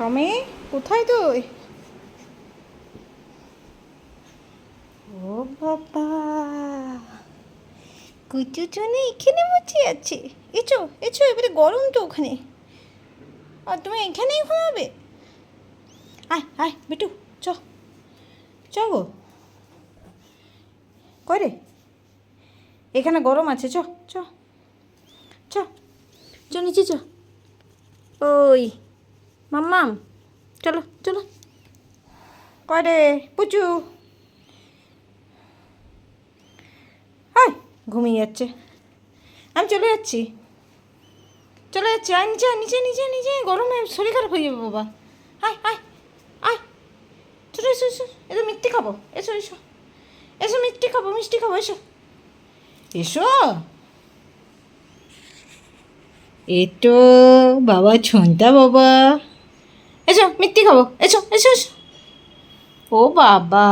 টমি, কোথায় তুই? ও বাবা, কুচুচুনি এখানে বসে আছে। এসো এসো, এবারে গরম তো ওখানে, আর তুমি এখানেই ঘুমাবে? আয় আয় বিটু, চ চ গো। করে এখানে গরম আছে, চ চ চ চ নিচে চ। ওই মাম্মাম, চলো চলো। করে পুচু, আয়, ঘুমিয়ে যাচ্ছে। আমি চলে যাচ্ছি, চলে যাচ্ছি। আয় নিচে, নিচে নিচে নিচে, গরমে শরীর খারাপ হয়ে যাবে বাবা। আয় আয় আয়, চলো এসো এসো, এসো মিষ্টি খাবো, এসো এসো এসো, মিষ্টি খাবো মিষ্টি খাবো, এসো এসো। এটো বাবা, ছোনতা বাবা, এসো মিষ্টি খাবো, এসো এসো এসো। ও বাবা,